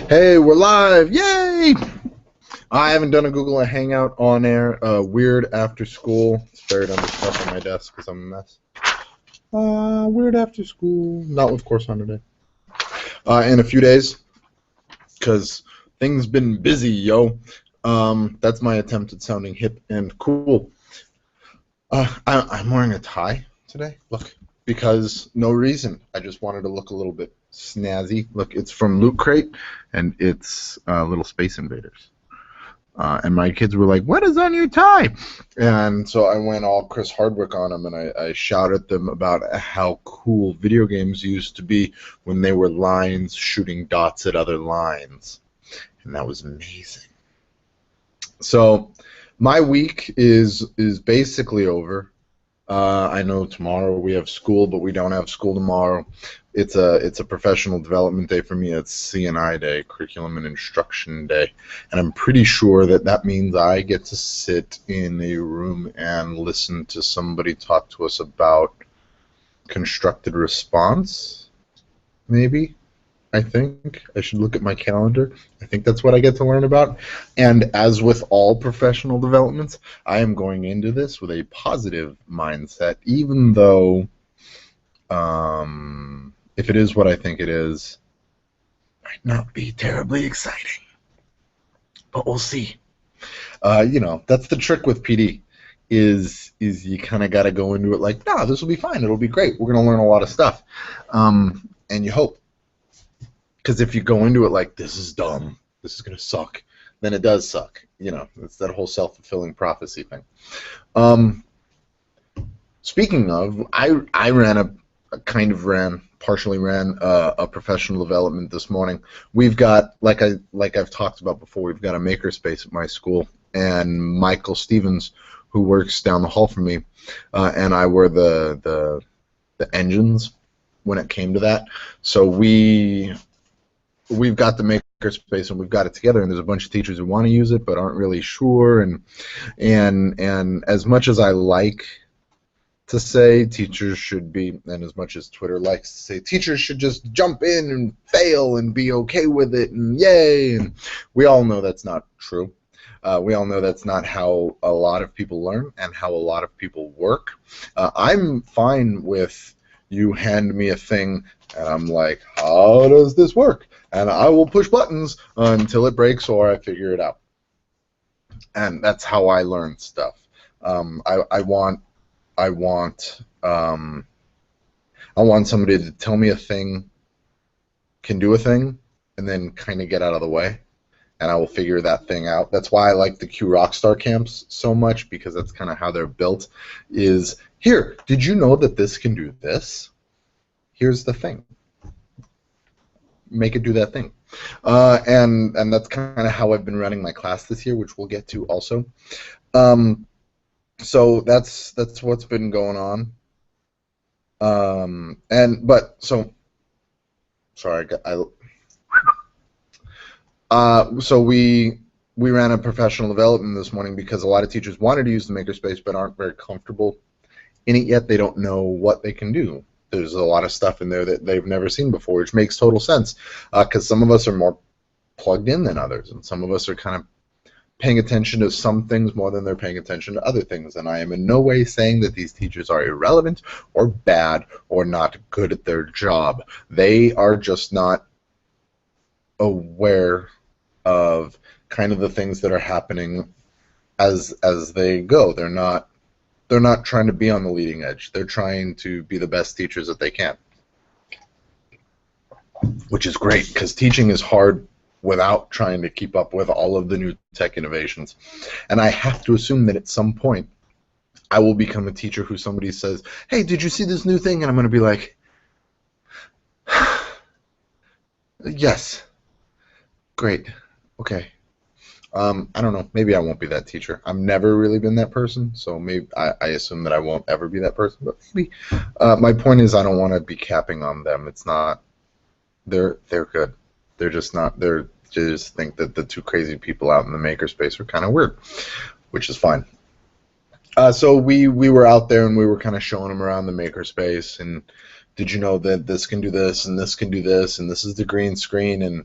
Hey, we're live! Yay! I haven't done a Google Hangout on air. Weird after school. It's buried under stuff on my desk because I'm a mess. Weird after school. Not with Course Hunter Day. In a few days, because things been busy, yo. That's my attempt at sounding hip and cool. I'm wearing a tie today. Look, because no reason. I just wanted to look a little bit snazzy. Look, it's from Loot Crate, and it's Little Space Invaders. And my kids were like, "What is on your tie?" And so I went all Chris Hardwick on them, and I shouted at them about how cool video games used to be when they were lines shooting dots at other lines. And that was amazing. So my week is basically over. I know tomorrow we have school, but we don't have school tomorrow. It's a professional development day for me. It's C&I day, curriculum and instruction day, and I'm pretty sure that means I get to sit in a room and listen to somebody talk to us about constructed response. Maybe. I think I should look at my calendar. I think that's what I get to learn about. And as with all professional developments, I am going into this with a positive mindset, even though if it is what I think it is, it might not be terribly exciting. But we'll see. That's the trick with PD. Is you kind of got to go into it like, nah, this will be fine. It'll be great. We're going to learn a lot of stuff. And you hope. Because if you go into it like, this is dumb, this is going to suck, then it does suck. It's that whole self-fulfilling prophecy thing. Speaking of, I partially ran a professional development this morning. We've got, like I've talked about before, we've got a makerspace at my school, and Michael Stevens, who works down the hall from me, and I were the engines when it came to that. So we've got the makerspace and we've got it together, and there's a bunch of teachers who want to use it but aren't really sure, and as much as I like to say teachers should be, and as much as Twitter likes to say teachers should just jump in and fail and be okay with it and yay, and we all know that's not true. We all know that's not how a lot of people learn and how a lot of people work. I'm fine with you hand me a thing and I'm like, how does this work? And I will push buttons until it breaks or I figure it out. And that's how I learn stuff. I want somebody to tell me a thing, can do a thing, and then kind of get out of the way, and I will figure that thing out. That's why I like the Q Rockstar camps so much, because that's kind of how they're built. Is, here, did you know that this can do this? Here's the thing. Make it do that thing. And that's kind of how I've been running my class this year, which we'll get to also. So that's what's been going on. So we ran a professional development this morning because a lot of teachers wanted to use the makerspace but aren't very comfortable in it yet. They don't know what they can do. There's a lot of stuff in there that they've never seen before, which makes total sense, because some of us are more plugged in than others, and some of us are kind of paying attention to some things more than they're paying attention to other things. And I am in no way saying that these teachers are irrelevant or bad or not good at their job. They are just not aware of kind of the things that are happening as they go. They're not trying to be on the leading edge. They're trying to be the best teachers that they can, which is great, because teaching is hard without trying to keep up with all of the new tech innovations. And I have to assume that at some point I will become a teacher who somebody says, hey, did you see this new thing? And I'm going to be like, yes, great, okay. I don't know. Maybe I won't be that teacher. I've never really been that person, so maybe I assume that I won't ever be that person. But maybe. My point is, I don't want to be capping on them. It's not. They're good. They're just not. They just think that the two crazy people out in the makerspace are kind of weird, which is fine. So we were out there and we were kind of showing them around the makerspace and did you know that this can do this and this can do this and this is the green screen and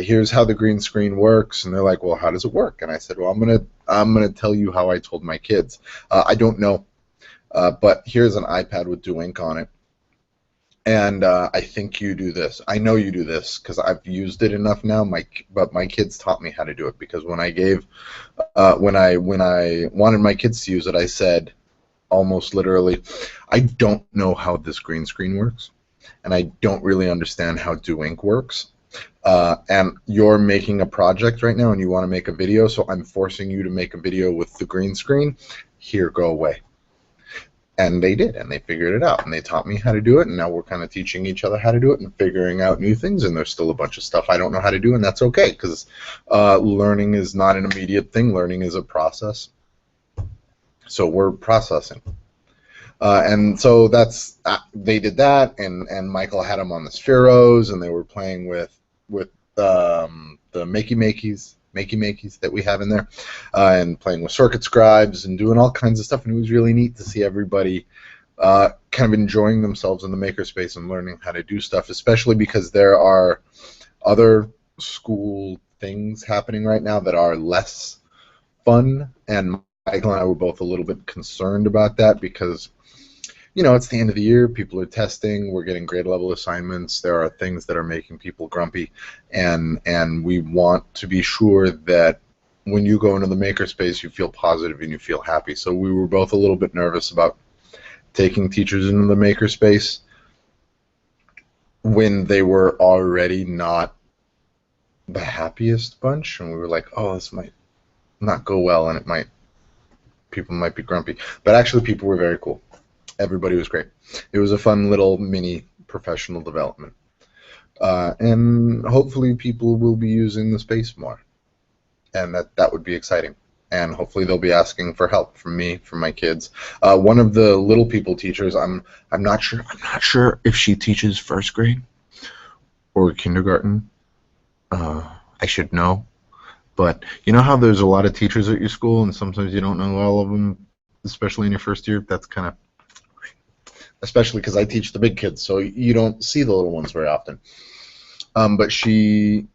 here's how the green screen works? And they're like, well, how does it work? And I said, well, I'm gonna tell you how I told my kids. I don't know, but here's an iPad with Do Ink on it. And I think you do this. I know you do this because I've used it enough now. But my kids taught me how to do it because when I wanted my kids to use it, I said almost literally, I don't know how this green screen works, and I don't really understand how Do Ink works. And you're making a project right now, and you want to make a video, so I'm forcing you to make a video with the green screen. Here, go away. And they did, and they figured it out, and they taught me how to do it, and now we're kind of teaching each other how to do it and figuring out new things, and there's still a bunch of stuff I don't know how to do, and that's okay, because learning is not an immediate thing. Learning is a process. So we're processing. And so that's they did that, and Michael had them on the Spheros, and they were playing with the Makey-Makeys that we have in there, and playing with circuit scribes and doing all kinds of stuff, and it was really neat to see everybody kind of enjoying themselves in the makerspace and learning how to do stuff, especially because there are other school things happening right now that are less fun, and Michael and I were both a little bit concerned about that because, you know, it's the end of the year, people are testing, we're getting grade level assignments, there are things that are making people grumpy, and we want to be sure that when you go into the makerspace you feel positive and you feel happy. So we were both a little bit nervous about taking teachers into the makerspace when they were already not the happiest bunch, and we were like, oh, this might not go well, and people might be grumpy. But actually people were very cool. Everybody was great. It was a fun little mini professional development. And hopefully people will be using the space more. And that would be exciting. And hopefully they'll be asking for help from me, from my kids. One of the little people teachers, I'm not sure if she teaches first grade or kindergarten. I should know. But you know how there's a lot of teachers at your school and sometimes you don't know all of them, especially in your first year? That's kind of, especially because I teach the big kids, so you don't see the little ones very often. But she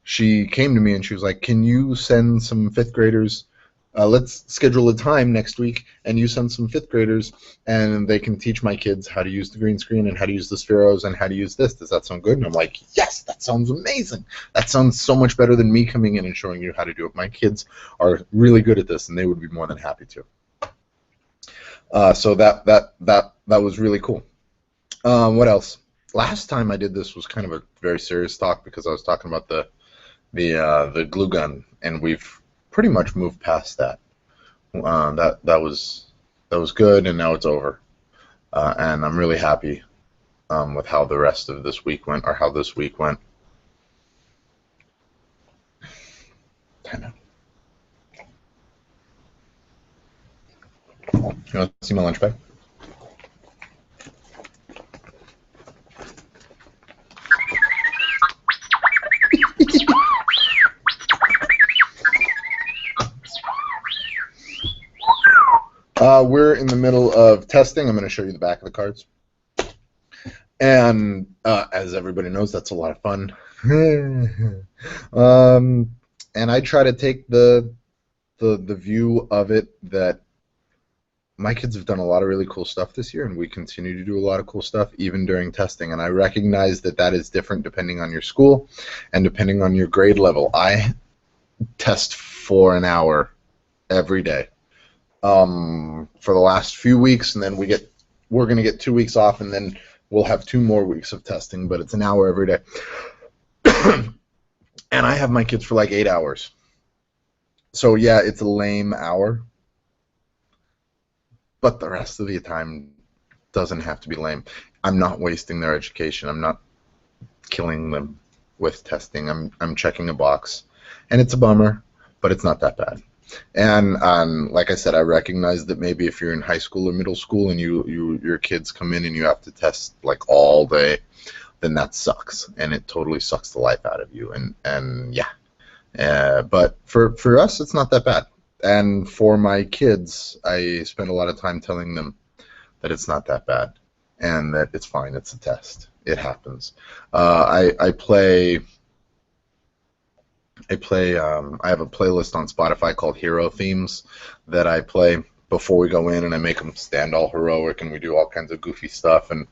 came to me and she was like, can you send some fifth graders, let's schedule a time next week, and you send some fifth graders, and they can teach my kids how to use the green screen and how to use the Spheros and how to use this. Does that sound good? And I'm like, yes, that sounds amazing. That sounds so much better than me coming in and showing you how to do it. My kids are really good at this, and they would be more than happy to. So that was really cool. What else? Last time I did this was kind of a very serious talk because I was talking about the glue gun, and we've pretty much moved past that. That was good, and now it's over. And I'm really happy with how the rest of this week went, or how this week went. Kind of. You want to see my lunch bag? We're in the middle of testing. I'm going to show you the back of the cards. And as everybody knows, that's a lot of fun. And I try to take the view of it that my kids have done a lot of really cool stuff this year, and we continue to do a lot of cool stuff even during testing. And I recognize that that is different depending on your school and depending on your grade level. I test for an hour every day for the last few weeks, and then we're going to get 2 weeks off, and then we'll have 2 more weeks of testing, but it's an hour every day. And I have my kids for like 8 hours. So yeah, it's a lame hour, but the rest of the time doesn't have to be lame. I'm not wasting their education. I'm not killing them with testing. I'm checking a box, and it's a bummer, but it's not that bad. And like I said, I recognize that maybe if you're in high school or middle school and your kids come in and you have to test like all day, then that sucks, and it totally sucks the life out of you. And yeah, but for us, it's not that bad. And for my kids, I spend a lot of time telling them that it's not that bad. and that it's fine. It's a test. It happens. I play. I have a playlist on Spotify called Hero Themes that I play before we go in, and I make them stand all heroic, and we do all kinds of goofy stuff, and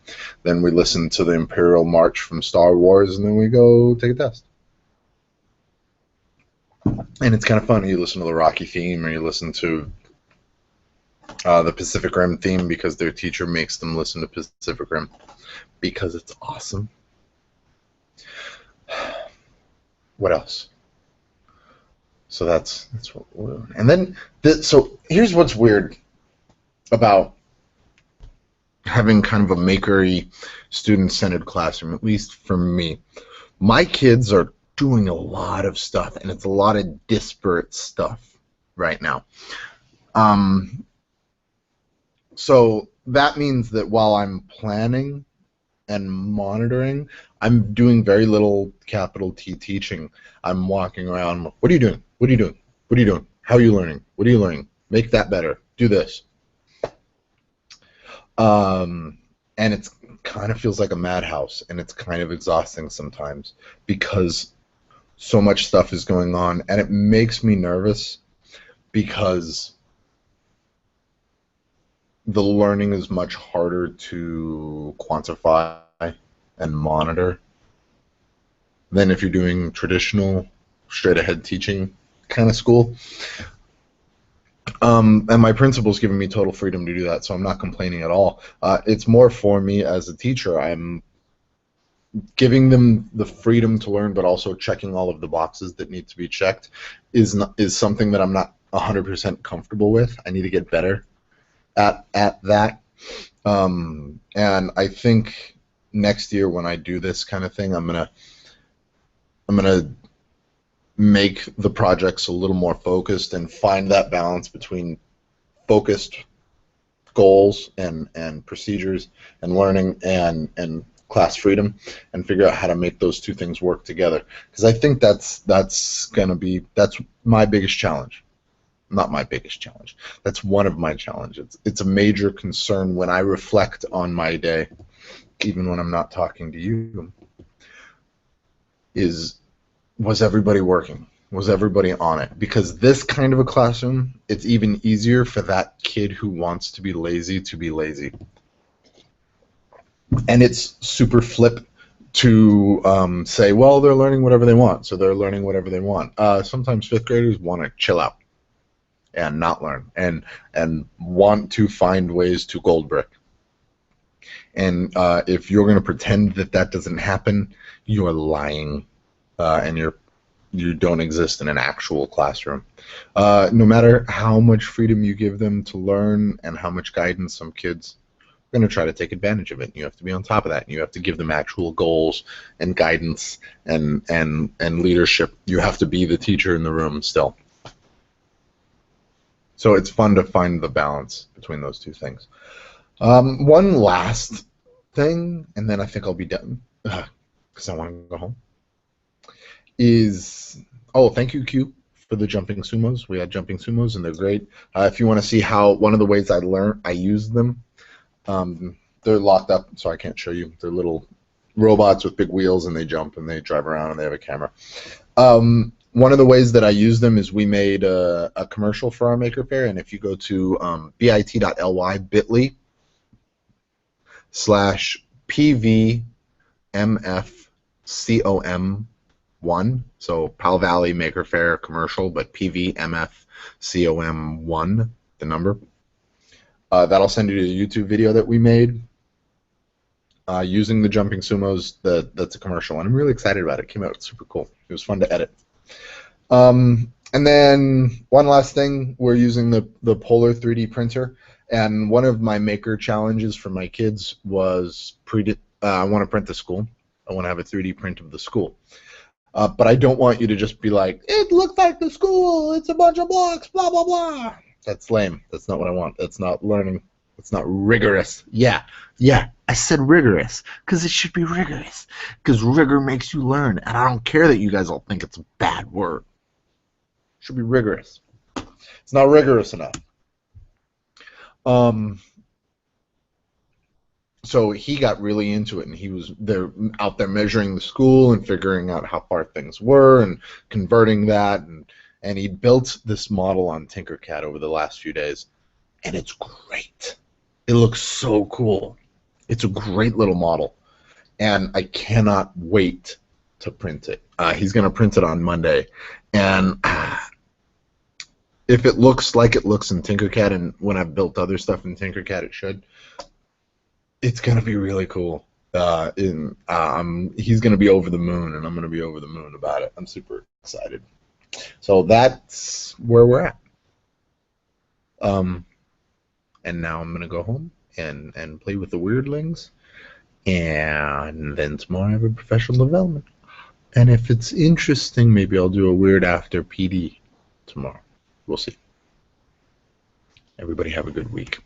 then we listen to the Imperial March from Star Wars, and then we go take a test. And it's kind of fun. You listen to the Rocky theme, or you listen to the Pacific Rim theme because their teacher makes them listen to Pacific Rim because it's awesome. What else? So that's what we're doing. And then so here's what's weird about having kind of a makery, student-centered classroom, at least for me. My kids are doing a lot of stuff, and it's a lot of disparate stuff right now. So that means that while I'm planning and monitoring, I'm doing very little capital T teaching. I'm walking around. What are you doing? What are you doing? What are you doing? How are you learning? What are you learning? Make that better. Do this. And it kind of feels like a madhouse, and it's kind of exhausting sometimes because so much stuff is going on, and it makes me nervous because the learning is much harder to quantify and monitor than if you're doing traditional, straight-ahead teaching kind of school. And my principal's giving me total freedom to do that, so I'm not complaining at all. It's more for me as a teacher. I'm giving them the freedom to learn, but also checking all of the boxes that need to be checked is something that I'm not 100% comfortable with. I need to get better at that. And I think next year when I do this kind of thing, I'm gonna make the projects a little more focused and find that balance between focused goals and procedures and learning and class freedom, and figure out how to make those two things work together. Because I think that's my biggest challenge. Not my biggest challenge. That's one of my challenges. It's a major concern when I reflect on my day, even when I'm not talking to you, was everybody working? Was everybody on it? Because this kind of a classroom, it's even easier for that kid who wants to be lazy to be lazy. And it's super flip to say, well, they're learning whatever they want, so they're learning whatever they want. Sometimes fifth graders want to chill out and not learn, and want to find ways to gold brick. And if you're going to pretend that that doesn't happen, you are lying, and you don't exist in an actual classroom. No matter how much freedom you give them to learn and how much guidance, some kids are going to try to take advantage of it. You have to be on top of that. You have to give them actual goals and guidance and leadership. You have to be the teacher in the room still. So it's fun to find the balance between those two things. One last thing, and then I think I'll be done, because I want to go home, is, thank you, Q, for the jumping sumos. We had jumping sumos, and they're great. If you want to see how, one of the ways I use them, they're locked up, so I can't show you. They're little robots with big wheels, and they jump, and they drive around, and they have a camera. One of the ways that I use them is we made a commercial for our Maker Faire, and if you go to bit.ly/PVMFCOM1, so Powell Valley Maker Faire commercial, but PVMFCOM1, the number. That'll send you to the YouTube video that we made using the jumping sumos. That's a commercial, and I'm really excited about it. It came out super cool. It was fun to edit. And then one last thing, we're using the Polar 3D printer, and one of my maker challenges for my kids was I want to print the school. I want to have a 3D print of the school. But I don't want you to just be like, it looks like the school, it's a bunch of blocks, blah, blah, blah. That's lame. That's not what I want. That's not learning. It's not rigorous. Yeah, I said rigorous, because it should be rigorous, because rigor makes you learn, and I don't care that you guys all think it's a bad word. It should be rigorous. It's not rigorous enough. So he got really into it, and he was there out there measuring the school and figuring out how far things were and converting that, and he built this model on Tinkercad over the last few days, and it's great. It looks so cool. It's a great little model, and I cannot wait to print it. He's going to print it on Monday, and if it looks like it looks in Tinkercad, and when I've built other stuff in Tinkercad, it should. It's gonna be really cool. He's gonna be over the moon, and I'm gonna be over the moon about it. I'm super excited. So that's where we're at. Um, and now I'm gonna go home and play with the weirdlings, and then tomorrow I have a professional development. And if it's interesting, maybe I'll do a weird after PD tomorrow. We'll see. Everybody have a good week.